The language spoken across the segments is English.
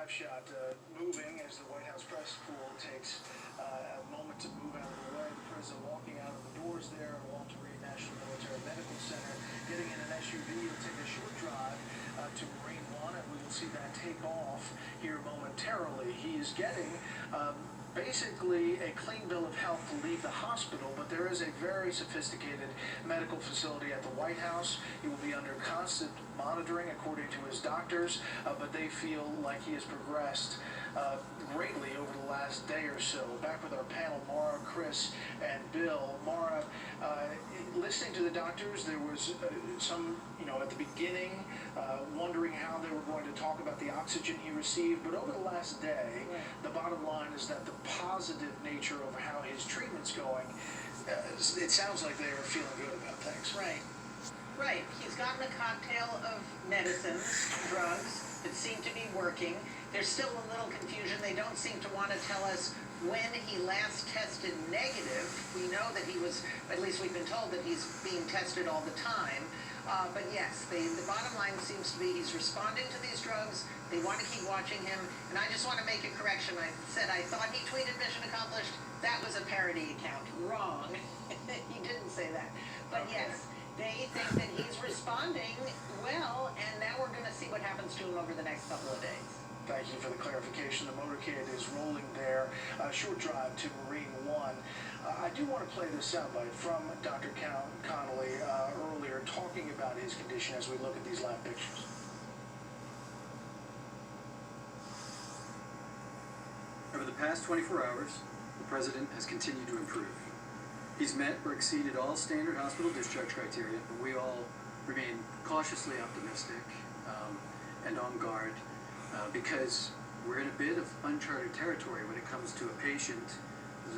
live shot moving as the White House press pool takes a moment to move out of the way. The president walking out of the doors there at Walter Reed National Military Medical Center, getting in an SUV. He'll take a short drive to Marine One, and we will see that take off here momentarily. He is getting basically a clean bill of health to leave the hospital, but there is a very sophisticated medical facility at the White House. He will be under constant monitoring according to his doctors, but they feel like he has progressed greatly over the last day or so. Back with our panel, Mara, Chris, and Bill. Mara, listening to the doctors, there was some, at the beginning, wondering how they were going to talk about the oxygen he received, but over the last day, the bottom line is that the positive nature of how his treatment's going, it sounds like they are feeling good about things. Right. He's gotten a cocktail of medicines, drugs that seem to be working. There's still a little confusion. They don't seem to want to tell us when he last tested negative. We know that he was, at least we've been told that he's being tested all the time. But yes, the bottom line seems to be he's responding to these drugs. They want to keep watching him. And I just want to make a correction. I said I thought he tweeted mission accomplished. That was a parody account. Wrong. He didn't say that. But yes, they think that he's responding well, and now we're going to see what happens to him over the next couple of days. Thank you for the clarification. The motorcade is rolling there. Short drive to Marine One. I do want to play this soundbite from Dr. Connolly earlier, talking about his condition as we look at these lab pictures. Over the past 24 hours, the president has continued to improve. He's met or exceeded all standard hospital discharge criteria, but we all remain cautiously optimistic and on guard because we're in a bit of uncharted territory when it comes to a patient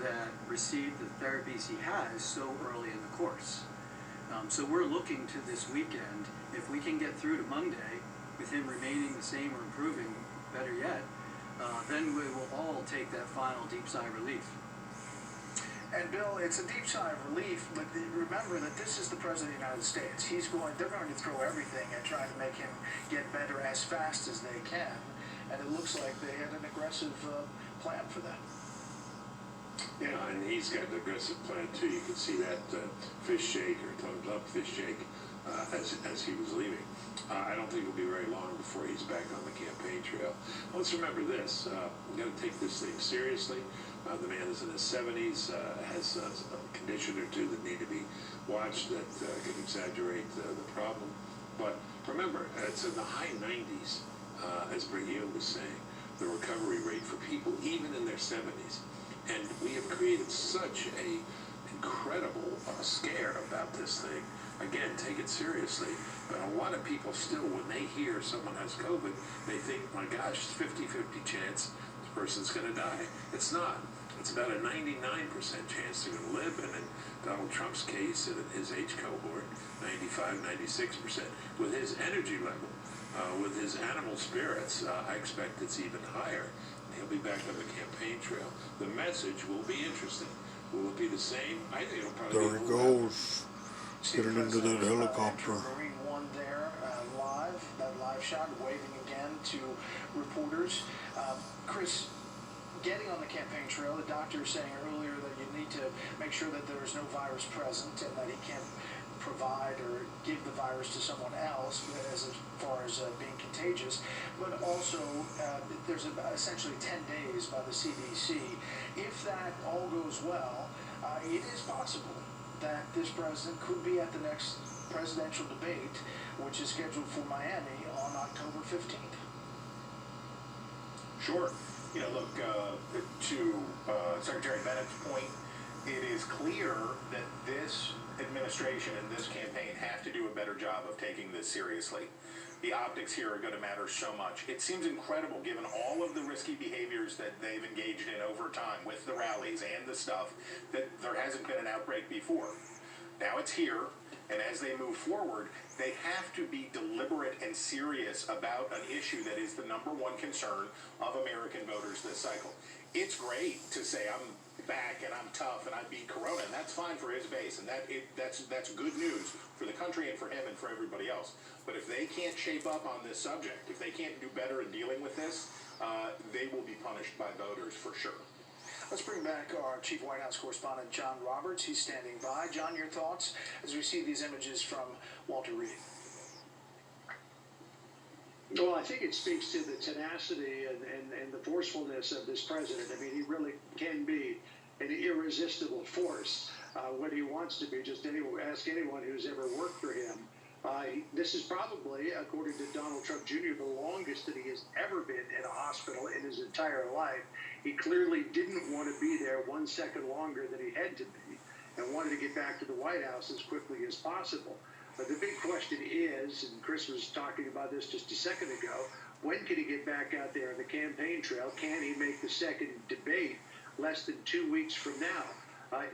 that received the therapies he has so early in the course. So we're looking to this weekend, if we can get through to Monday with him remaining the same or improving, better yet, then we will all take that final deep sigh of relief. And Bill, it's a deep sigh of relief, but remember that this is the President of the United States. They're going to throw everything at trying to make him get better as fast as they can. And it looks like they had an aggressive plan for that. Yeah, and he's got an aggressive plan too. You can see that fist shake or thumbs up fist shake as he was leaving. I don't think it'll be very long before he's back on the campaign trail. Let's remember this. We've got to take this thing seriously. The man is in his 70s, has a condition or two that need to be watched that could exaggerate the problem. But remember, it's in the high 90s, as Brigitte was saying, the recovery rate for people even in their 70s. And we have created such a incredible scare about this thing. Again, take it seriously. But a lot of people still, when they hear someone has COVID, they think, my gosh, it's 50-50 chance this person's going to die. It's not. It's about a 99% chance they're going to live. And in Donald Trump's case, and in his age cohort, 95-96%. With his energy level, with his animal spirits, I expect it's even higher. He'll be back on the campaign trail. The message will be interesting. Will it be the same? I think it'll probably there he goes. Getting into that helicopter. Marine One there, that live shot, waving again to reporters. Chris, getting on the campaign trail, the doctor saying earlier that you need to make sure that there is no virus present and that he can't provide or give the virus to someone else as far as being contagious, but also there's essentially 10 days by the CDC. If that all goes well, it is possible that this president could be at the next presidential debate, which is scheduled for Miami on October 15th. Sure. Look, to Secretary Bennett's point, it is clear that this administration and this campaign have to do a better job of taking this seriously. The optics here are going to matter so much. It seems incredible, given all of the risky behaviors that they've engaged in over time with the rallies and the stuff, that there hasn't been an outbreak before. Now it's here, and as they move forward, they have to be deliberate and serious about an issue that is the #1 concern of American voters this cycle. It's great to say I'm back and I'm tough and I beat Corona, and that's fine for his base, and that's good news for the country and for him and for everybody else. But if they can't shape up on this subject, if they can't do better in dealing with this, they will be punished by voters for sure. Let's bring back our chief White House correspondent, John Roberts. He's standing by. John, your thoughts as we see these images from Walter Reed? Well, I think it speaks to the tenacity and the forcefulness of this president. I mean, he really can be an irresistible force when he wants to be. Just ask anyone who's ever worked for him. This is probably, according to Donald Trump Jr., the longest that he has ever been in a hospital in his entire life. He clearly didn't want to be there 1 second longer than he had to be and wanted to get back to the White House as quickly as possible. But the big question is, and Chris was talking about this just a second ago, when can he get back out there on the campaign trail? Can he make the second debate less than 2 weeks from now?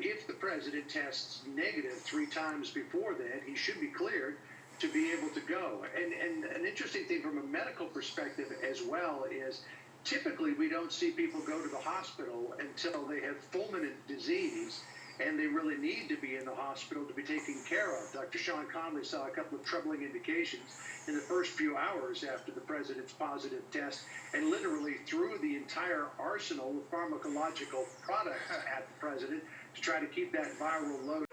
If the president tests negative 3 times before then, he should be cleared to be able to go. And an interesting thing from a medical perspective as well is typically we don't see people go to the hospital until they have fulminant disease and they really need to be in the hospital to be taken care of. Dr. Sean Conley saw a couple of troubling indications in the first few hours after the president's positive test and literally threw the entire arsenal of pharmacological products at the president to try to keep that viral load.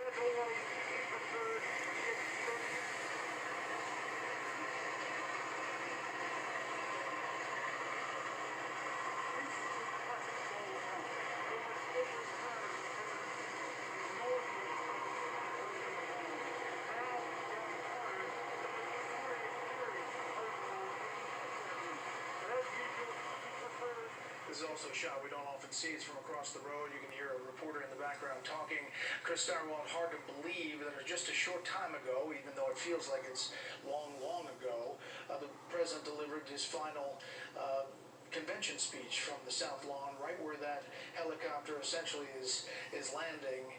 This is also a shot we don't often see. It's from across the road. You can hear a reporter in the background talking. Chris Starwell, hard to believe that just a short time ago, even though it feels like it's long, long ago, the president delivered his final convention speech from the South Lawn, right where that helicopter essentially is landing,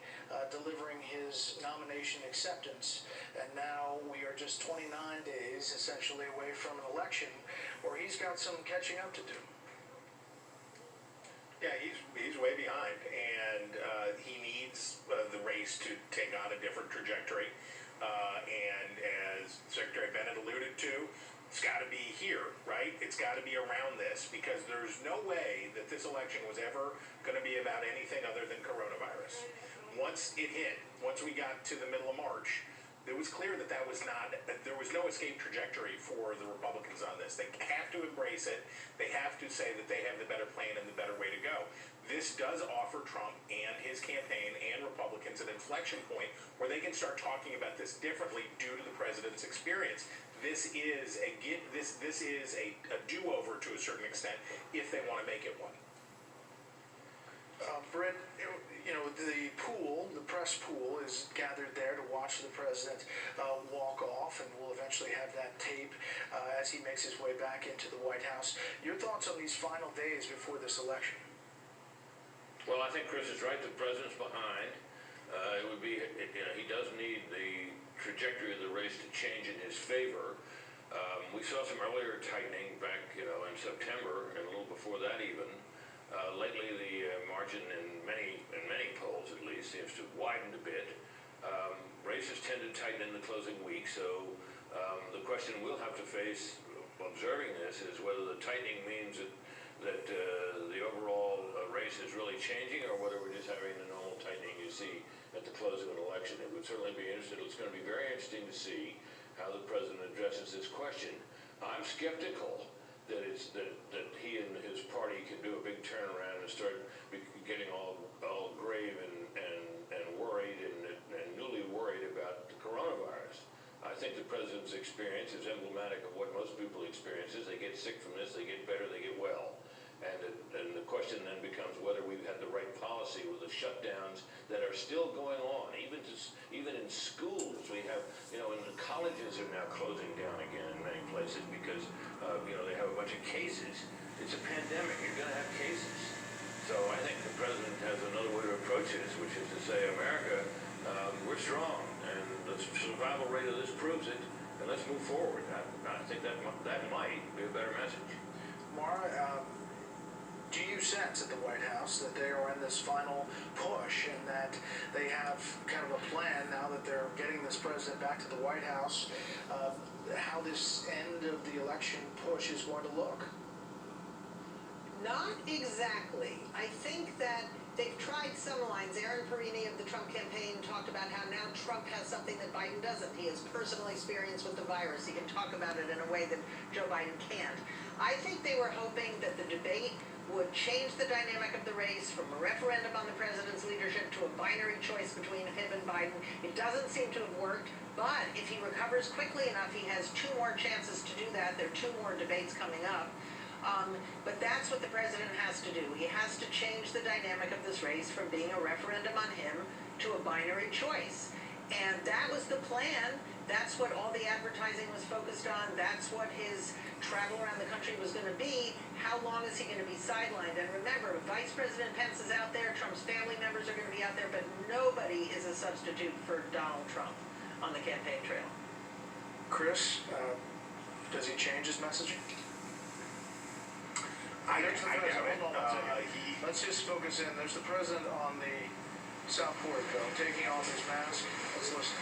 delivering his nomination acceptance. And now we are just 29 days essentially away from an election where he's got some catching up to do. Yeah, he's way behind, and he needs the race to take on a different trajectory. And as Secretary Bennett alluded to, it's got to be here, right? It's got to be around this, because there's no way that this election was ever going to be about anything other than coronavirus. Once it hit, once we got to the middle of March, it was clear that there was no escape trajectory for the Republicans on this. They have to embrace it. They have to say that they have the better plan and the better way to go. This does offer Trump and his campaign and Republicans an inflection point where they can start talking about this differently due to the president's experience. This is a do-over to a certain extent if they want to make it one. Brett, you know, the press pool is gathered there to watch the president walk off, and we'll eventually have that tape as he makes his way back into the White House. Your thoughts on these final days before this election? Well, I think Chris is right. The president's behind. It would be, he does need the trajectory of the race to change in his favor. We saw some earlier tightening back, in September, and a little before that even. Lately, the margin in many polls, at least, seems to have widened a bit. Races tend to tighten in the closing week, so the question we'll have to face observing this is whether the tightening means that the overall race is really changing, or whether we're just having the normal tightening you see at the close of an election. It would certainly be interesting. It's going to be very interesting to see how the president addresses this question. I'm skeptical that he and his party can do a big turnaround and start getting all grave and worried and newly worried about the coronavirus. I think the president's experience is emblematic of what most people experience. They get sick from this, they get better, they get well. And the question then becomes whether we've had the right policy with the shutdowns that are still going on. Even in schools, we have, and the colleges are now closing down again in many places because, they have a bunch of cases. It's a pandemic. You're going to have cases. So I think the president has another way to approach this, which is to say, America, we're strong, and the survival rate of this proves it, and let's move forward. I think that might be a better message. Mara, do you you sense at the White House that they are in this final push and that they have kind of a plan now that they're getting this president back to the White House, how this end of the election push is going to look? Not exactly. I think that they've tried some lines. Aaron Perini of the Trump campaign talked about how now Trump has something that Biden doesn't. He has personal experience with the virus. He can talk about it in a way that Joe Biden can't. I think they were hoping that the debate would change the dynamic of the race from a referendum on the president's leadership to a binary choice between him and Biden. It doesn't seem to have worked, but if he recovers quickly enough, he has 2 more chances to do that. There are 2 more debates coming up. But that's what the president has to do. He has to change the dynamic of this race from being a referendum on him to a binary choice. And that was the plan. That's what all the advertising was focused on. That's what his travel around the country was going to be. How long is he going to be sidelined? And remember, Vice President Pence is out there. Trump's family members are going to be out there. But nobody is a substitute for Donald Trump on the campaign trail. Chris, does he change his messaging? There's the I president. doubt it. Hold on one second. Let's just focus in. There's the president on the South Portico taking off his mask. Let's listen.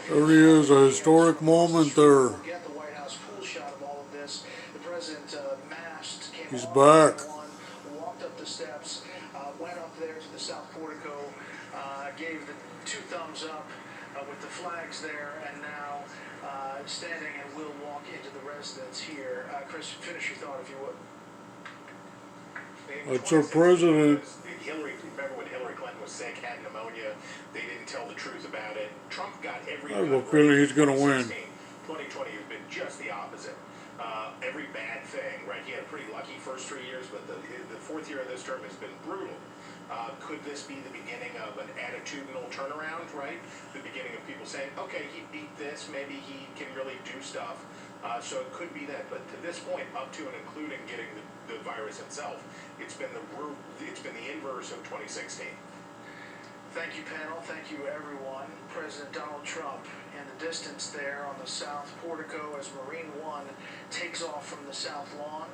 There he is, a historic moment there. Get the White House pool shot of all of this. The president masked, came He's off back. the lawn, walked up the steps, went up there to the South Portico, gave the 2 thumbs up with the flags there, and now standing and will walk into the residence here. Chris, finish your thought if you would. That's our president. Remember when Hillary Clinton was sick, had pneumonia, they didn't tell the truth about it. Trump got every I have a feeling he's going to win. 2020 has been just the opposite. Every bad thing, right? He had a pretty lucky first 3 years, but the 4th year of this term has been brutal. Could this be the beginning of an attitudinal turnaround, right? The beginning of people saying, okay, he beat this, maybe he can really do stuff. So it could be that, but to this point, up to and including getting the virus itself, it's been the inverse of 2016. Thank you, panel. Thank you, everyone. President Donald Trump in the distance there on the South Portico as Marine One takes off from the South Lawn.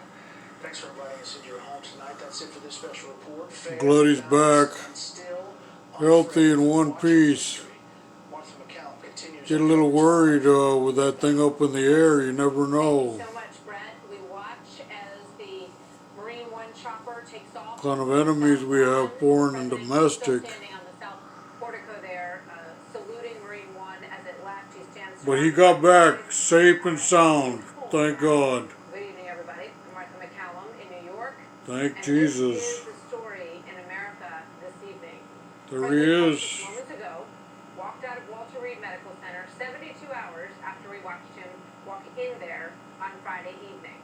Thanks for inviting us into your home tonight. That's it for this special report. Fair, Glad he's balanced, back. and still Healthy in one watching piece. history. Martha McCallum continues. Get a little worried with that thing up in the air. You never know. Thank you so much, Brett. We watch as the Marine One chopper takes off. What kind of enemies we have, foreign and domestic. Still standing on the South Portico there, saluting Marine One as it left. He stands. But he got back safe and sound. Thank God. Good evening, everybody. I'm Martha McCallum in New York. Thank And Jesus. This is the story in America this evening. There he President is. Trump, moments ago, walked out of Walter Reed Medical Center 72 hours after we watched him walk in there on Friday evening.